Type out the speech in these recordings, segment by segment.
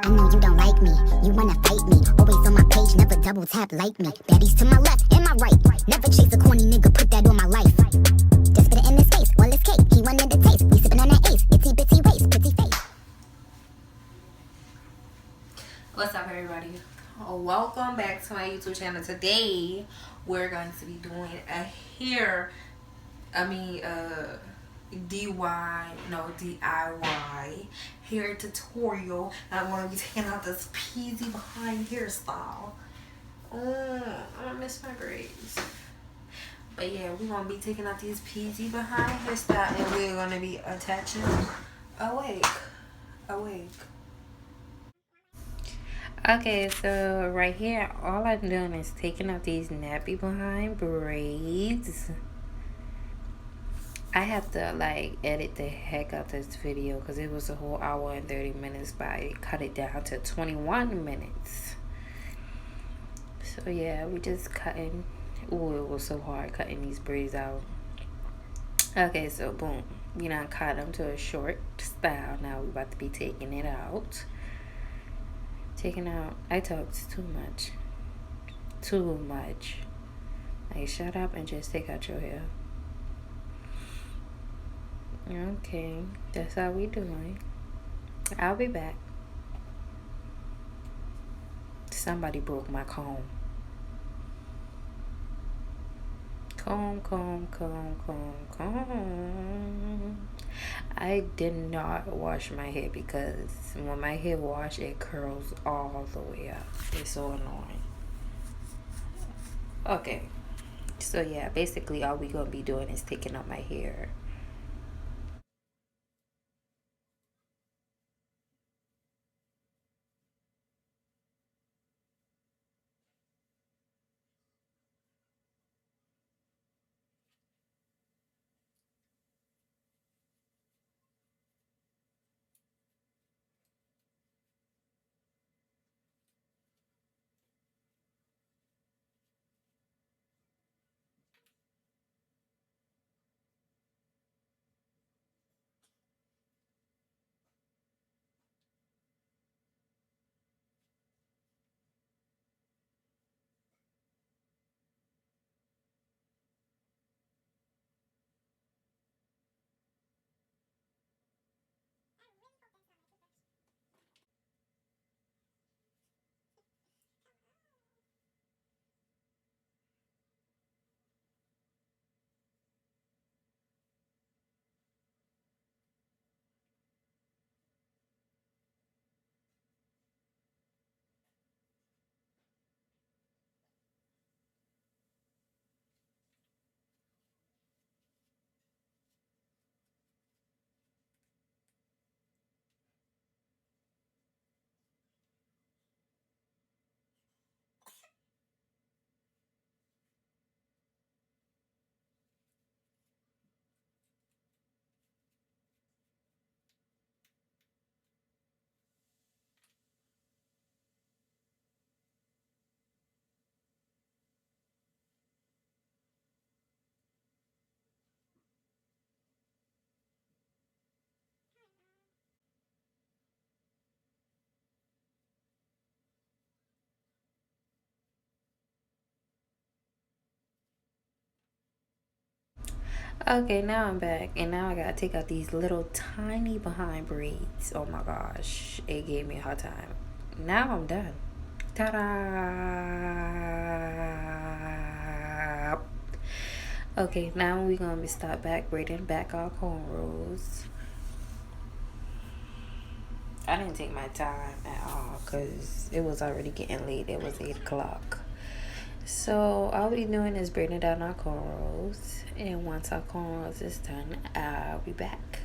I know you don't like me, you wanna fight me. Always on my page, never double tap like me. Baddies to my left and my right. Never chase a corny nigga, put that on my life. Just spit it in his face, well it's cake. He wanted the taste, we sippin' on that ace. Itsy bitsy waist, pretty face. What's up, everybody? Welcome back to my YouTube channel. Today we're going to be doing a DIY hair tutorial. I'm going to be taking out this peasy behind hairstyle. I miss my braids. But yeah, we're going to be taking out these peasy behind hairstyle, and we're going to be attaching a wig. Okay, so right here, all I'm doing is taking out these nappy behind braids. I have to edit the heck out this video because it was a whole hour and 30 minutes, but I cut it down to 21 minutes. So yeah, we just cutting. Ooh, it was so hard cutting these braids out. Okay, so boom, you know, I cut them to a short style. Now we're about to be taking it out. I talked too much. Like, shut up and just take out your hair. Okay, that's how we doing. I'll be back. Somebody broke my comb. Comb. I did not wash my hair because when my hair wash, it curls all the way up. It's so annoying. Okay, so yeah, basically all we gonna be doing is taking out my hair. Okay, now I'm back, and now I gotta take out these little tiny behind braids. Oh my gosh, it gave me a hard time. Now I'm done. Ta-da! Okay, now we're gonna start back braiding back our cornrows. I didn't take my time at all because it was already getting late. It was 8 o'clock. So all we doing is braiding down our cornrows, and once our cornrows is done, I'll be back.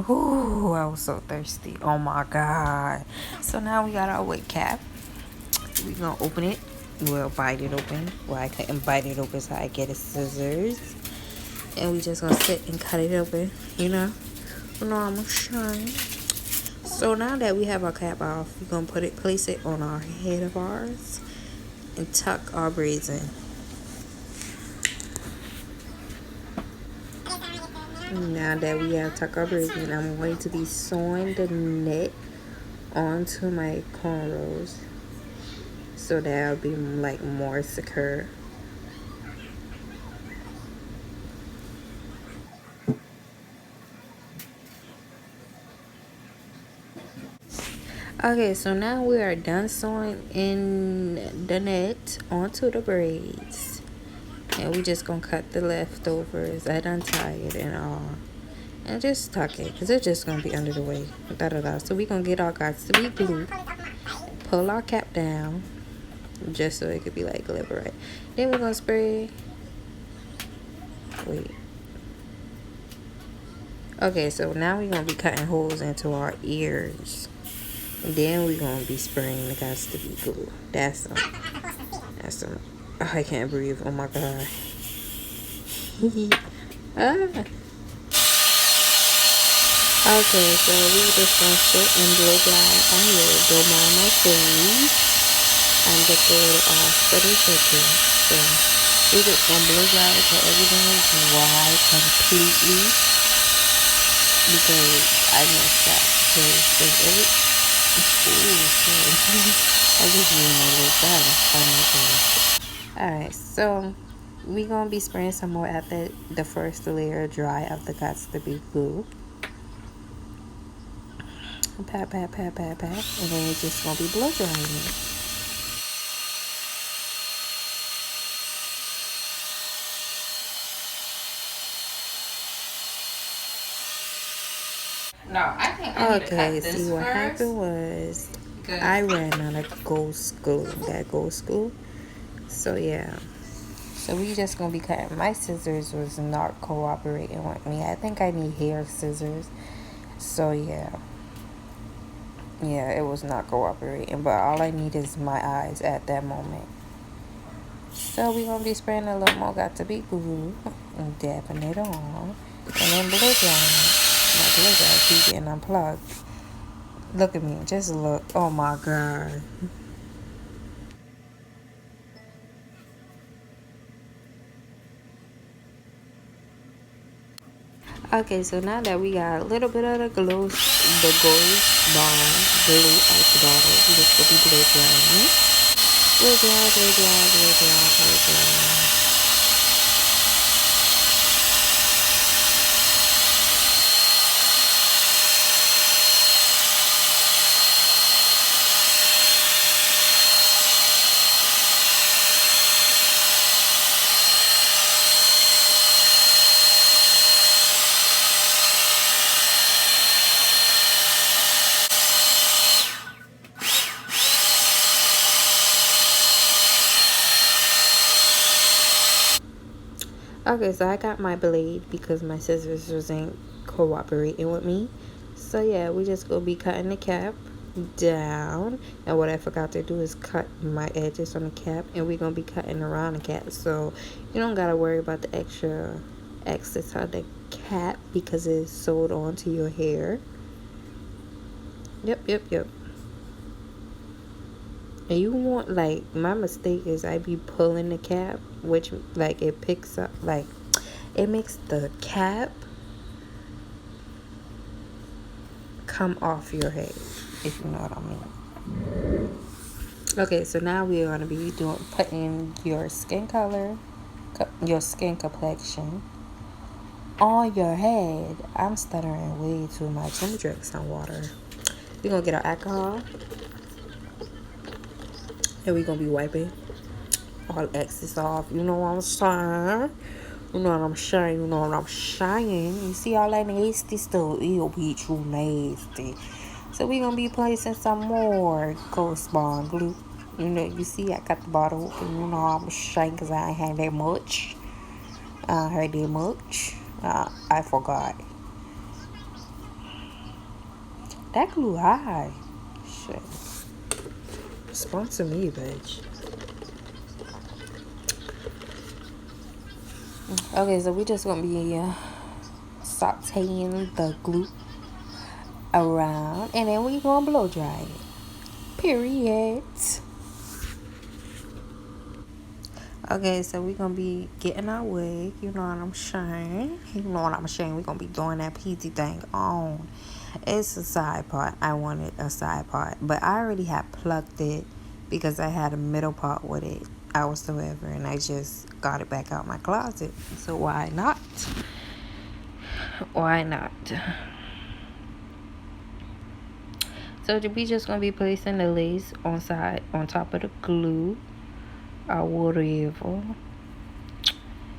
Ooh, I was so thirsty. Oh my god. So now we got our wig cap. We gonna open it. We'll bite it open. Well, I couldn't bite it open, so I get a scissors. And we just gonna sit and cut it open, you know? Normal shine. So now that we have our cap off, we're gonna place it on our head of ours and tuck our braids in. Now that we have tucked our braids in, I'm going to be sewing the net onto my cornrows so that it'll be like more secure. Okay, so now we are done sewing in the net onto the braids. And we just gonna cut the leftovers. I done tie it and all. And just tuck it, because it's just gonna be under the way. So we gonna get our guys to be glue. Pull our cap down. Just so it could be like lip right. Then we're gonna spray. Wait. Okay, so now we're gonna be cutting holes into our ears. And then we're gonna be spraying the guys to be glue. That's some. Oh, I can't breathe. Oh my god. Ah. Okay, so we just gonna sit and blow dry our hair. Don't mind my face. I'm just a little off, but it's okay. So we just gonna blow dry until everything is dry completely. Because I messed up. I just realized that was funny. Alright, so we gonna be spraying some more after the first layer dry of the Gots to Be glue. Pat, pat, pat, pat, pat. And then we're just gonna be blow drying it. No, I think I need to cut this see what first. happened was I ran out of ghost glue. That ghost glue. So yeah. So we just gonna be cutting. My scissors was not cooperating with me. I think I need hair scissors. So yeah. Yeah, it was not cooperating. But all I need is my eyes at that moment. So we gonna be spraying a little more Got to Be glue and dabbing it on. And then blow drying it. My blow dry keep getting unplugged. Look at me. Just look. Oh my god. Okay, so now that we got a little bit of the gold bond glue out the bottle, we just gonna be blow drying it. Blow dry, blow dry, blow dry, blow dry. Okay, so I got my blade because my scissors wasn't cooperating with me. So yeah, we just gonna be cutting the cap down. And what I forgot to do is cut my edges on the cap. And we're gonna be cutting around the cap. So you don't gotta worry about the extra excess of the cap because it's sewed onto your hair. Yep. And you want, like, my mistake is I be pulling the cap, which, like, it picks up, like, it makes the cap come off your head, if you know what I mean. Okay, so now we're going to be putting your skin color, your skin complexion on your head. I'm stuttering way too much. Let me drink some water. We're going to get our alcohol. And we're going to be wiping all excess off. You know what I'm saying? You know what I'm saying? You see all that nasty stuff? It'll be too nasty. So we're going to be placing some more Ghost Bond glue. You know, you see I got the bottle open. You know I'm saying because I ain't had that much. I forgot. That glue high. Shit. Sponsor me, bitch. Okay, so we just gonna be sauteing the glue around, and then we gonna blow dry it. Period. Okay, so we gonna be getting our wig. You know what I'm saying? You know what I'm saying? We gonna be doing that peasy thing on. It's a side part. I wanted a side part, but I already had plucked it because I had a middle part with it. I was whatsoever, and I just got it back out my closet. So why not? Why not? So we just gonna be placing the lace on top of the glue or whatever.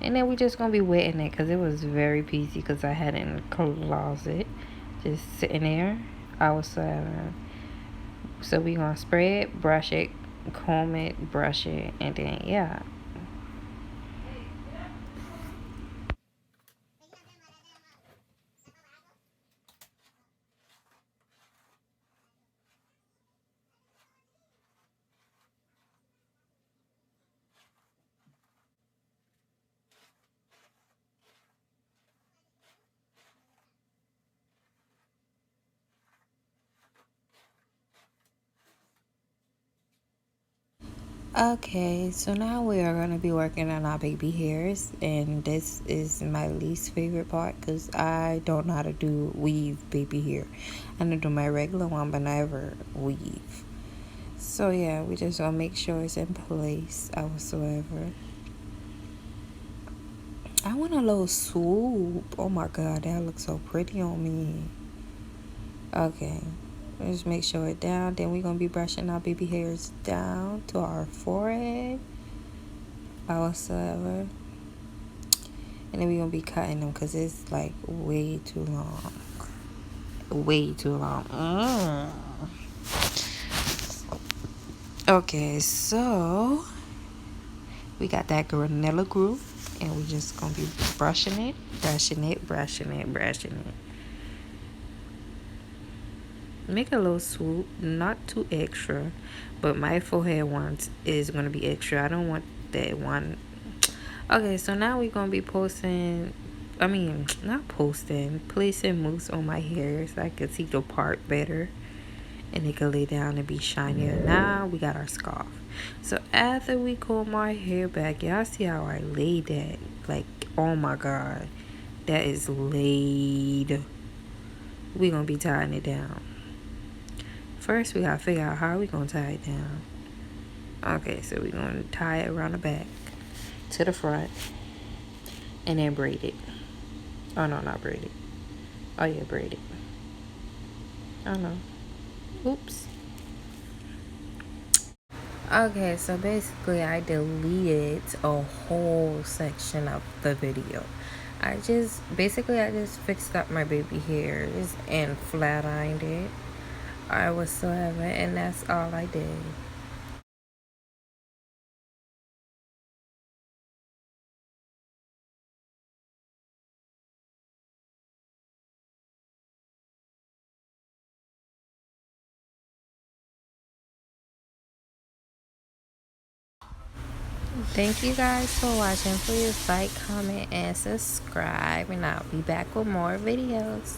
And then we just gonna be wetting it because it was very peasy because I had it in the closet just sitting there. I was so we gonna spray it, brush it, comb it, brush it, and then yeah. Okay, so now we are going to be working on our baby hairs, and this is my least favorite part because I don't know how to do weave baby hair. I know do my regular one, but never weave. So yeah, we just want to make sure it's in place whatsoever. I want a little swoop. Oh my god, that looks so pretty on me. Okay. Just make sure it down. Then we're going to be brushing our baby hairs down to our forehead. Whatsoever. And then we're going to be cutting them because it's like way too long. Way too long. Okay, so we got that granilla glue. And we're just going to be brushing it, brushing it, brushing it, brushing it. Make a little swoop, not too extra, but my forehead one is going to be extra. I don't want that one. Okay, so now we're going to be placing mousse on my hair so I can see the part better and it can lay down and be shinier. Now we got our scarf. So after we comb our hair back, y'all see how I laid that? Like, oh my god, that is laid. We're going to be tying it down. First, we gotta figure out how we gonna tie it down. Okay, so we're gonna tie it around the back to the front and then braid it. Oh no, not braid it. Oh yeah, braid it. Oh no. Oops. Okay, so basically I deleted a whole section of the video. I just fixed up my baby hairs and flat ironed it whatsoever, and that's all I did. Thank you guys for watching. Please like, comment, and subscribe, and I'll be back with more videos.